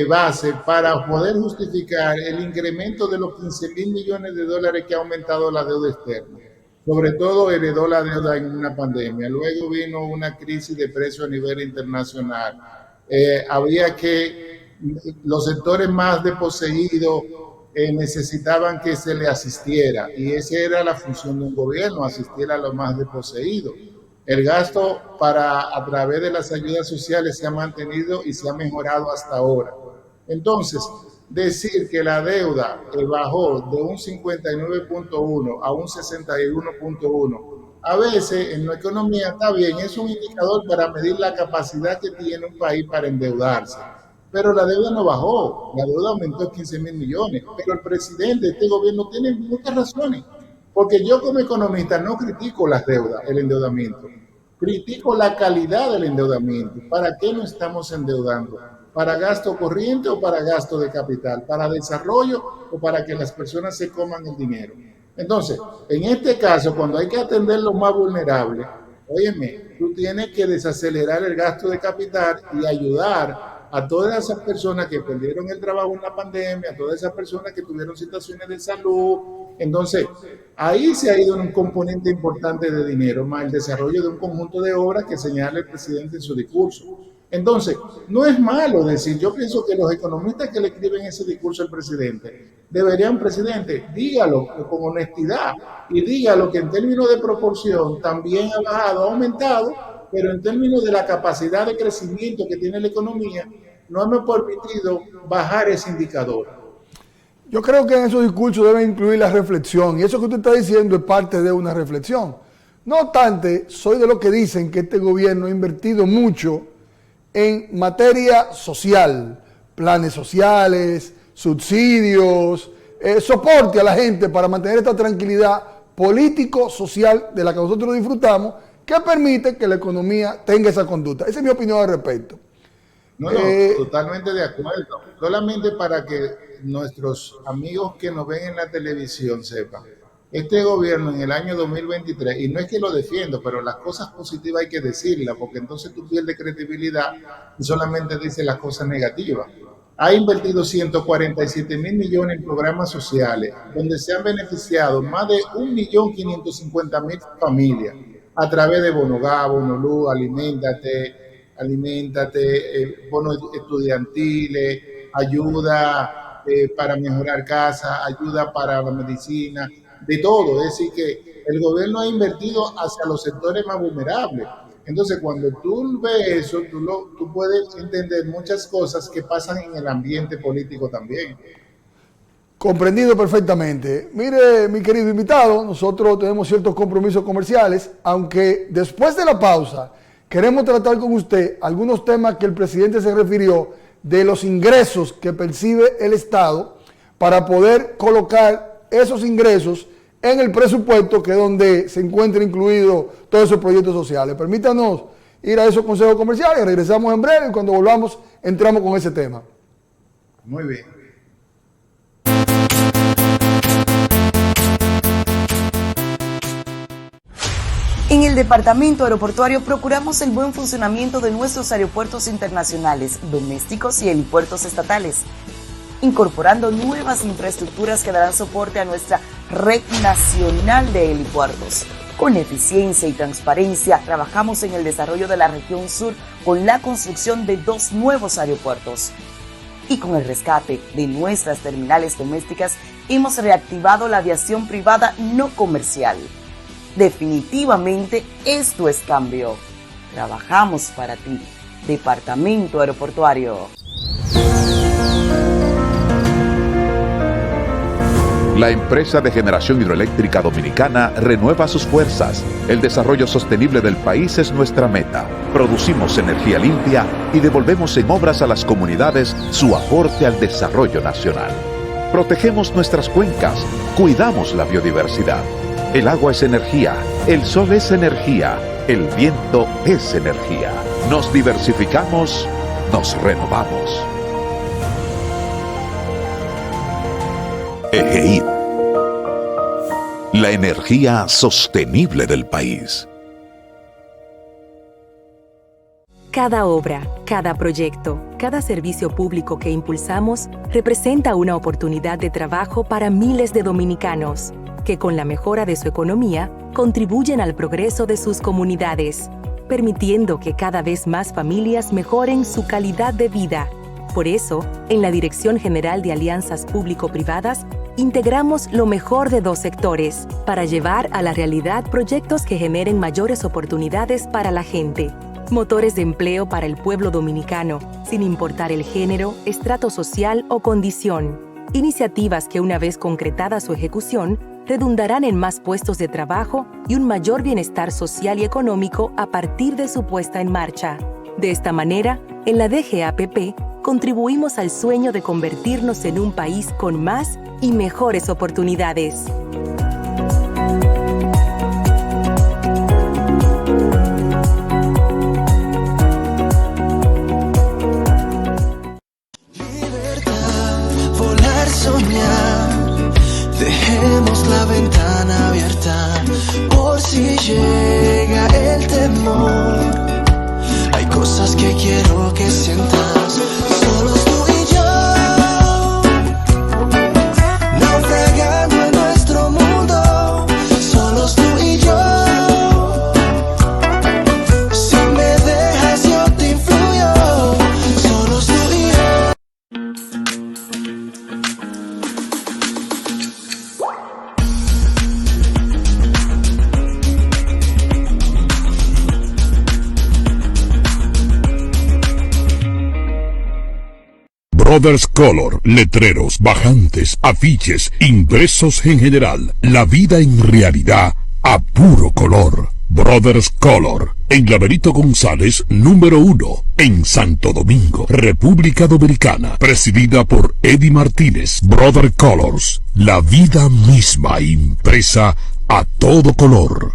base para poder justificar el incremento de los 15.000 millones de dólares que ha aumentado la deuda externa. Sobre todo heredó la deuda en una pandemia. Luego vino una crisis de precios a nivel internacional. Había que los sectores más desposeídos necesitaban que se le asistiera y esa era la función de un gobierno, asistir a los más desposeídos. El gasto a través de las ayudas sociales se ha mantenido y se ha mejorado hasta ahora. Entonces, decir que la deuda bajó de un 59.1 a un 61.1 a veces en la economía está bien, es un indicador para medir la capacidad que tiene un país para endeudarse. Pero la deuda no bajó, la deuda aumentó 15.000 millones. Pero el presidente de este gobierno tiene muchas razones. Porque yo como economista no critico las deudas, el endeudamiento. Critico la calidad del endeudamiento. ¿Para qué nos estamos endeudando? ¿Para gasto corriente o para gasto de capital? ¿Para desarrollo o para que las personas se coman el dinero? Entonces, en este caso, cuando hay que atender los más vulnerables, óyeme, tú tienes que desacelerar el gasto de capital y ayudar a todas esas personas que perdieron el trabajo en la pandemia, a todas esas personas que tuvieron situaciones de salud. Entonces, ahí se ha ido un componente importante de dinero, más el desarrollo de un conjunto de obras que señala el presidente en su discurso. Entonces, no es malo decir, yo pienso que los economistas que le escriben ese discurso al presidente, deberían, presidente, dígalo con honestidad y dígalo que en términos de proporción también ha bajado, ha aumentado, pero en términos de la capacidad de crecimiento que tiene la economía, no hemos permitido bajar ese indicador.
Yo creo que en esos discursos debe incluir la reflexión, y eso que usted está diciendo es parte de una reflexión. No obstante, soy de los que dicen que este gobierno ha invertido mucho en materia social, planes sociales, subsidios, soporte a la gente para mantener esta tranquilidad político-social de la que nosotros disfrutamos, que permite que la economía tenga esa conducta. Esa es mi opinión al respecto.
No, totalmente de acuerdo. Solamente para que nuestros amigos que nos ven en la televisión sepan, este gobierno en el año 2023, y no es que lo defiendo, pero las cosas positivas hay que decirlas, porque entonces tú pierdes credibilidad y solamente dices las cosas negativas. ha invertido 147.000 millones en programas sociales, donde se han beneficiado más de 1.550.000 familias a través de Bonogá, Bonolú, Aliméntate, bonos estudiantiles, ayuda para mejorar casa, ayuda para la medicina, de todo. Es decir, que el gobierno ha invertido hacia los sectores más vulnerables. Entonces, cuando tú ves eso, tú puedes entender muchas cosas que pasan en el ambiente político también.
Comprendido perfectamente. Mire, mi querido invitado, nosotros tenemos ciertos compromisos comerciales, aunque después de la pausa queremos tratar con usted algunos temas que el presidente se refirió de los ingresos que percibe el Estado para poder colocar esos ingresos en el presupuesto, que es donde se encuentra incluido todos esos proyectos sociales. Permítanos ir a esos consejos comerciales, regresamos en breve y cuando volvamos entramos con ese tema.
Muy bien.
En el Departamento Aeroportuario procuramos el buen funcionamiento de nuestros aeropuertos internacionales, domésticos y helipuertos estatales, incorporando nuevas infraestructuras que darán soporte a nuestra red nacional de helipuertos. Con eficiencia y transparencia, trabajamos en el desarrollo de la región sur con la construcción de 2 nuevos aeropuertos. Y con el rescate de nuestras terminales domésticas, hemos reactivado la aviación privada no comercial. Definitivamente esto es cambio. Trabajamos para ti. Departamento Aeroportuario.
La empresa de generación hidroeléctrica dominicana renueva sus fuerzas. El desarrollo sostenible del país es nuestra meta. Producimos energía limpia y devolvemos en obras a las comunidades su aporte al desarrollo nacional. Protegemos nuestras cuencas, cuidamos la biodiversidad. El agua es energía, el sol es energía, el viento es energía. Nos diversificamos, nos renovamos. EGEID, la energía sostenible del país.
Cada obra, cada proyecto, cada servicio público que impulsamos representa una oportunidad de trabajo para miles de dominicanos que con la mejora de su economía contribuyen al progreso de sus comunidades, permitiendo que cada vez más familias mejoren su calidad de vida. Por eso, en la Dirección General de Alianzas Público-Privadas, integramos lo mejor de 2 sectores para llevar a la realidad proyectos que generen mayores oportunidades para la gente. Motores de empleo para el pueblo dominicano, sin importar el género, estrato social o condición. Iniciativas que, una vez concretada su ejecución, redundarán en más puestos de trabajo y un mayor bienestar social y económico a partir de su puesta en marcha. De esta manera, en la DGAPP, contribuimos al sueño de convertirnos en un país con más y mejores oportunidades.
Volar, soñar, dejemos la ventana abierta por si llega el temor. Hay cosas que quiero que sientas, solos tú y yo, naufragando en nuestro mundo, solos tú y yo. Si me dejas yo te influyo, solos tú y yo.
Brothers Color, letreros, bajantes, afiches, impresos en general. La vida en realidad a puro color. Brothers Color, en la Benito González, número 1, en Santo Domingo, República Dominicana. Presidida por Eddie Martínez. Brother Colors, la vida misma impresa a todo color.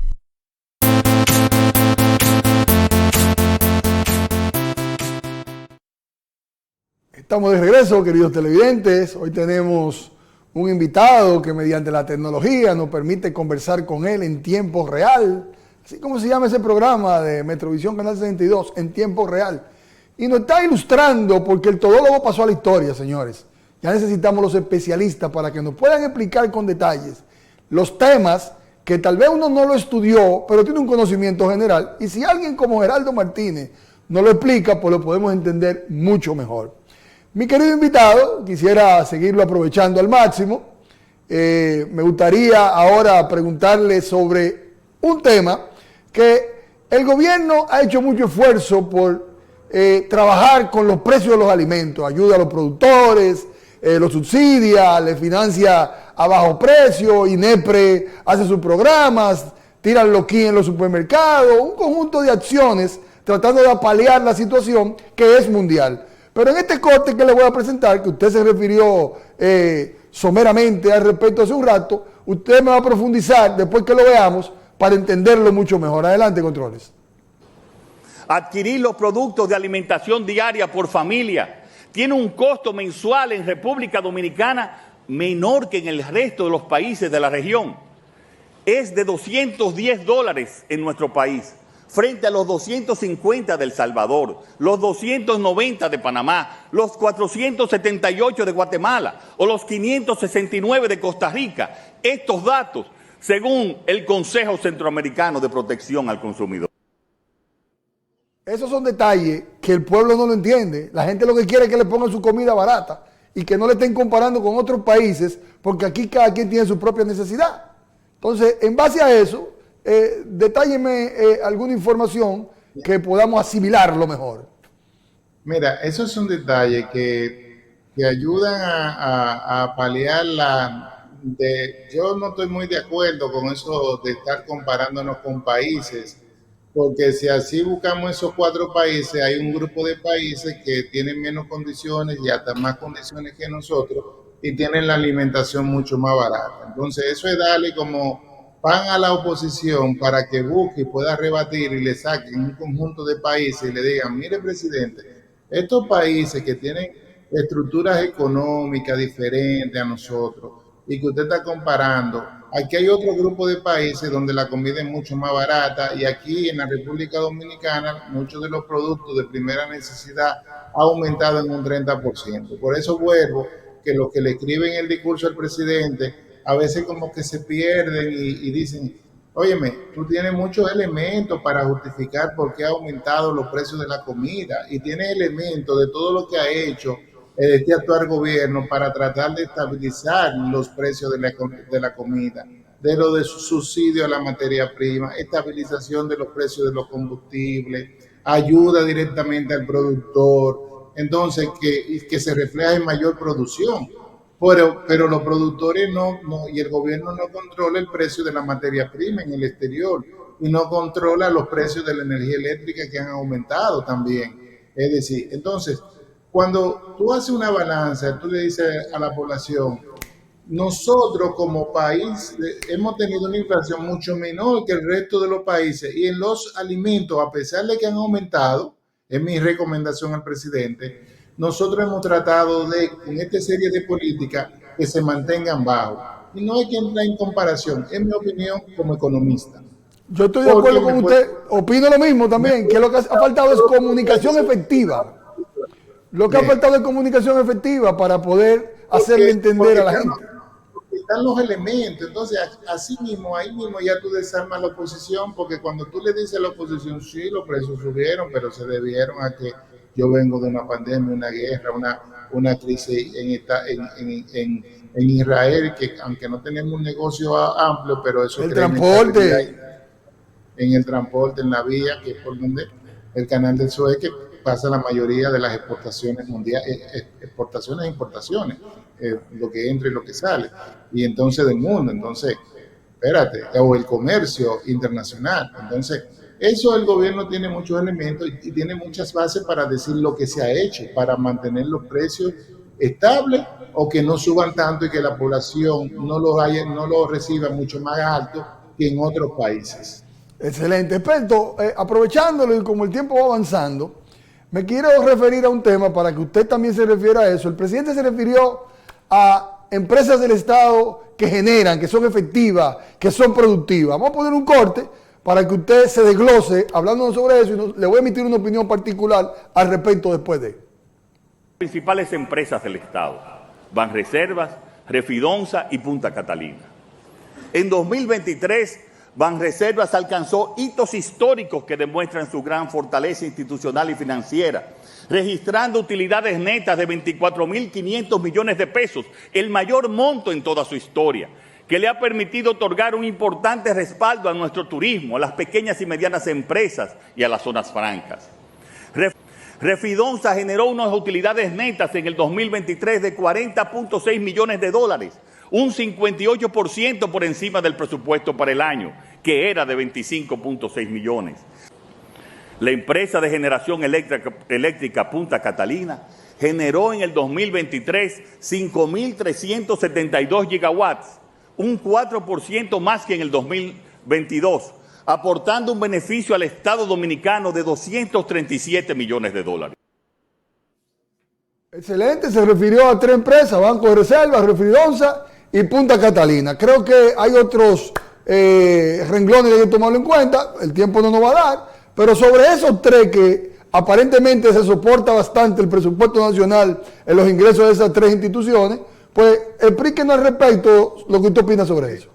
Estamos de regreso, queridos televidentes. Hoy tenemos un invitado que mediante la tecnología nos permite conversar con él en tiempo real, así como se llama ese programa de Metrovisión Canal 62, en tiempo real, y nos está ilustrando porque el todólogo pasó a la historia, señores. Ya necesitamos los especialistas para que nos puedan explicar con detalles los temas que tal vez uno no lo estudió, pero tiene un conocimiento general. Y si alguien como Geraldo Martínez nos lo explica, pues lo podemos entender mucho mejor. Mi querido invitado, quisiera seguirlo aprovechando al máximo. Me gustaría ahora preguntarle sobre un tema que el gobierno ha hecho mucho esfuerzo por trabajar con los precios de los alimentos, ayuda a los productores, los subsidia, le financia a bajo precio, INEPRE hace sus programas, tiran los kits en los supermercados, un conjunto de acciones tratando de paliar la situación que es mundial. Pero en este corte que le voy a presentar, que usted se refirió someramente al respecto hace un rato, usted me va a profundizar después que lo veamos para entenderlo mucho mejor. Adelante, Controles.
Adquirir los productos de alimentación diaria por familia tiene un costo mensual en República Dominicana menor que en el resto de los países de la región. Es de $210 en nuestro país, frente a los 250 de El Salvador, los 290 de Panamá, los 478 de Guatemala o los 569 de Costa Rica. Estos datos, según el Consejo Centroamericano de Protección al Consumidor.
Esos son detalles que el pueblo no lo entiende. La gente lo que quiere es que le pongan su comida barata y que no le estén comparando con otros países, porque aquí cada quien tiene su propia necesidad. Entonces, en base a eso, detálleme alguna información que podamos asimilarlo mejor.
Mira, esos son detalles que ayudan a paliar yo no estoy muy de acuerdo con eso de estar comparándonos con países, porque si así buscamos esos 4 países, hay un grupo de países que tienen menos condiciones y hasta más condiciones que nosotros y tienen la alimentación mucho más barata. Entonces eso es darle como pan a la oposición para que busque y pueda rebatir y le saquen un conjunto de países y le digan, mire presidente, estos países que tienen estructuras económicas diferentes a nosotros y que usted está comparando, aquí hay otro grupo de países donde la comida es mucho más barata y aquí en la República Dominicana muchos de los productos de primera necesidad ha aumentado en un 30%. Por eso vuelvo que los que le escriben el discurso al presidente a veces como que se pierden y dicen, óyeme, tú tienes muchos elementos para justificar por qué ha aumentado los precios de la comida y tienes elementos de todo lo que ha hecho este actual gobierno para tratar de estabilizar los precios de la comida, de lo de su subsidio a la materia prima, estabilización de los precios de los combustibles, ayuda directamente al productor, entonces que se refleja en mayor producción. Pero los productores no, y el gobierno no controla el precio de la materia prima en el exterior y no controla los precios de la energía eléctrica que han aumentado también. Es decir, entonces, cuando tú haces una balanza, tú le dices a la población, nosotros como país hemos tenido una inflación mucho menor que el resto de los países y en los alimentos, a pesar de que han aumentado, es mi recomendación al presidente, nosotros hemos tratado de, con esta serie de políticas, que se mantengan bajos. Y no hay que entrar en comparación, es mi opinión como economista.
Yo estoy de acuerdo con usted, opino lo mismo también, que lo que ha faltado es comunicación efectiva. Lo que ha faltado es comunicación efectiva para poder hacerle entender a la gente.
Están los elementos, entonces así mismo, ahí mismo ya tú desarmas la oposición, porque cuando tú le dices a la oposición, sí, los precios subieron, pero se debieron a que yo vengo de una pandemia, una guerra, una crisis en Israel, que aunque no tenemos un negocio amplio, pero eso
el transporte,
en el transporte, en la vía, que es por donde el canal del Suez, que pasa la mayoría de las exportaciones mundiales, exportaciones e importaciones, lo que entra y lo que sale, y entonces del mundo, entonces, espérate, o el comercio internacional, entonces, eso el gobierno tiene muchos elementos y tiene muchas bases para decir lo que se ha hecho, para mantener los precios estables o que no suban tanto y que la población no lo reciba mucho más alto que en otros países.
Excelente, experto, aprovechándolo y como el tiempo va avanzando, me quiero referir a un tema para que usted también se refiera a eso. El presidente se refirió a empresas del Estado que generan, que son efectivas, que son productivas. Vamos a poner un corte para que usted se desglose hablando sobre eso y le voy a emitir una opinión particular al respecto después de.
Principales empresas del Estado, Banreservas, Refidonza y Punta Catalina. En 2023, Banreservas alcanzó hitos históricos que demuestran su gran fortaleza institucional y financiera, registrando utilidades netas de 24.500 millones de pesos, el mayor monto en toda su historia, que le ha permitido otorgar un importante respaldo a nuestro turismo, a las pequeñas y medianas empresas y a las zonas francas. Refidonza generó unas utilidades netas en el 2023 de 40.6 millones de dólares, un 58% por encima del presupuesto para el año, que era de 25.6 millones. La empresa de generación eléctrica Punta Catalina generó en el 2023 5.372 gigawatts, un 4% más que en el 2022, aportando un beneficio al Estado dominicano de 237 millones de dólares.
Excelente, se refirió a 3 empresas, Banco de Reservas, Refidonza y Punta Catalina. Creo que hay otros renglones que hay que tomarlo en cuenta, el tiempo no nos va a dar, pero sobre esos 3 que aparentemente se soporta bastante el presupuesto nacional en los ingresos de esas 3 instituciones, pues explíquenos al respecto lo que usted opina sobre eso.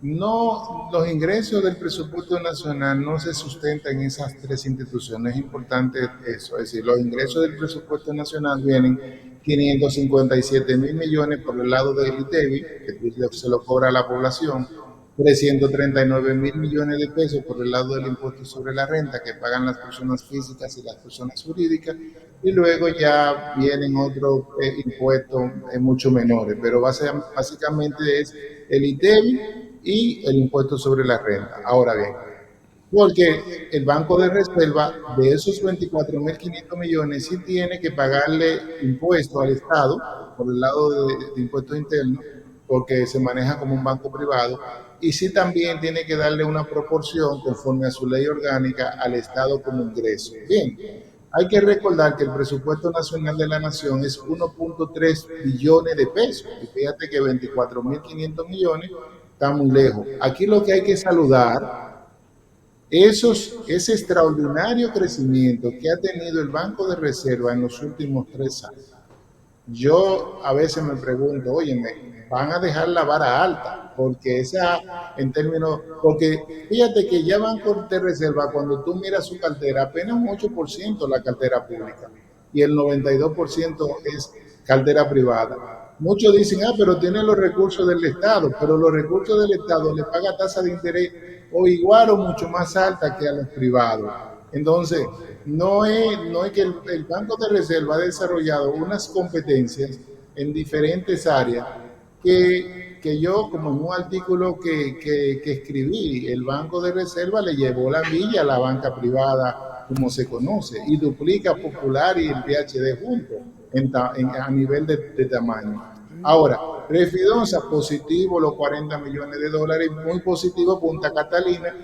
No, los ingresos del presupuesto nacional no se sustentan en esas 3 instituciones. Es importante eso, es decir, los ingresos del presupuesto nacional vienen 557.000 millones por el lado del ITEBI, que se lo cobra a la población, 339.000 millones de pesos por el lado del impuesto sobre la renta que pagan las personas físicas y las personas jurídicas, y luego ya vienen otros impuestos mucho menores, pero básicamente es el ITEBI y el impuesto sobre la renta. Ahora bien, porque el Banco de Reserva de esos 24.500 millones sí tiene que pagarle impuestos al Estado por el lado de impuestos internos, porque se maneja como un banco privado, y sí también tiene que darle una proporción conforme a su ley orgánica al Estado como ingreso. Bien, hay que recordar que el presupuesto nacional de la nación es 1.3 billones de pesos, y fíjate que 24.500 millones está muy lejos. Aquí lo que hay que saludar ese extraordinario crecimiento que ha tenido el Banco de Reserva en los últimos 3 años. Yo a veces me pregunto, óyeme, van a dejar la vara alta, porque porque fíjate que ya Banco de Reserva, cuando tú miras su cartera, apenas un 8% la cartera pública y el 92% es cartera privada. Muchos dicen, pero tiene los recursos del Estado, pero los recursos del Estado le paga tasa de interés o igual o mucho más alta que a los privados. Entonces, no es que el Banco de Reserva ha desarrollado unas competencias en diferentes áreas que yo, como en un artículo que escribí, el Banco de Reserva le llevó la milla a la banca privada, como se conoce, y duplica Popular y el PHD juntos a nivel de tamaño. Ahora, Refidonza, positivo los 40 millones de dólares, muy positivo Punta Catalina,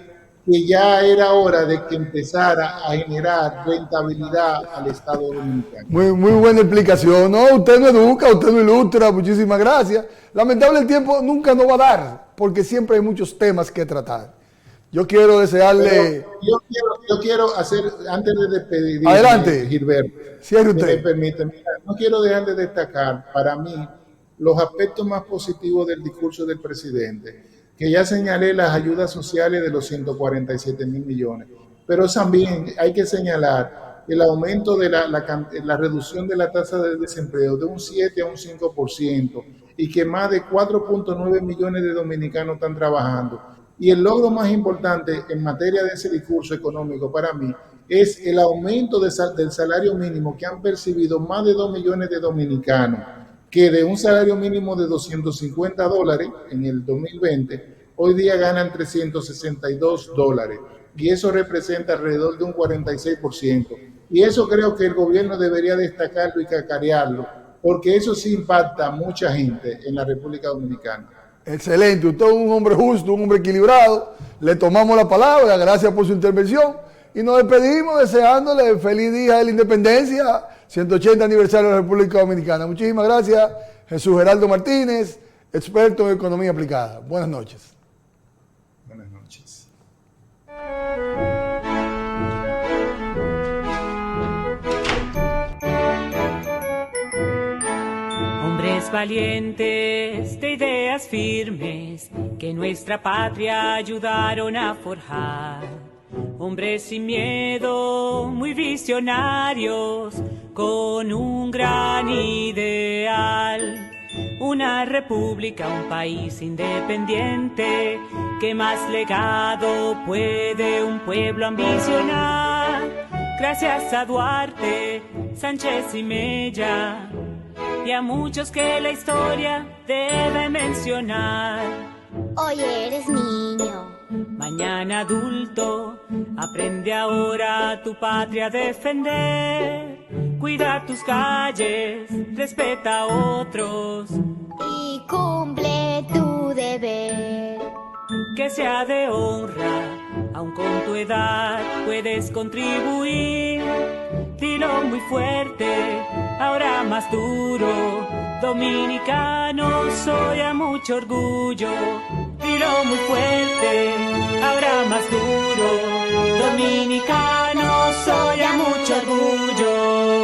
que ya era hora de que empezara a generar rentabilidad al Estado dominicano.
Muy buena explicación. No, usted no educa, usted no ilustra, muchísimas gracias. Lamentable el tiempo nunca nos va a dar, porque siempre hay muchos temas que tratar. Yo quiero desearle...
Yo quiero hacer, antes de despedir...
Adelante,
Gilberto,
cierre usted.
Si me permite, no quiero dejar de destacar, para mí, los aspectos más positivos del discurso del presidente, que ya señalé las ayudas sociales de los 147.000 millones, pero también hay que señalar el aumento de la reducción de la tasa de desempleo de un 7 a un 5%, y que más de 4.9 millones de dominicanos están trabajando. Y el logro más importante en materia de ese discurso económico para mí es el aumento del salario mínimo que han percibido más de 2 millones de dominicanos, que de un salario mínimo de $250 en el 2020, hoy día ganan $362, y eso representa alrededor de un 46%. Y eso creo que el gobierno debería destacarlo y cacarearlo, porque eso sí impacta a mucha gente en la República Dominicana.
Excelente, usted es un hombre justo, un hombre equilibrado, le tomamos la palabra, gracias por su intervención, y nos despedimos deseándole feliz día de la independencia, 180 aniversario de la República Dominicana. Muchísimas gracias, Jesús Geraldo Martínez, experto en economía aplicada. Buenas noches.
Buenas noches.
Hombres valientes de ideas firmes que nuestra patria ayudaron a forjar. Hombres sin miedo, muy visionarios, con un gran ideal. Una república, un país independiente, ¿qué más legado puede un pueblo ambicionar? Gracias a Duarte, Sánchez y Mella, y a muchos que la historia debe mencionar.
Hoy eres niño,
mañana adulto, aprende ahora tu patria a defender. Cuida tus calles, respeta a otros
y cumple tu deber.
Que sea de honra, aun con tu edad puedes contribuir. Dilo muy fuerte, ahora más duro. Dominicano soy a mucho orgullo. Dilo muy fuerte, ahora más duro. Dominicano soy a mucho orgullo.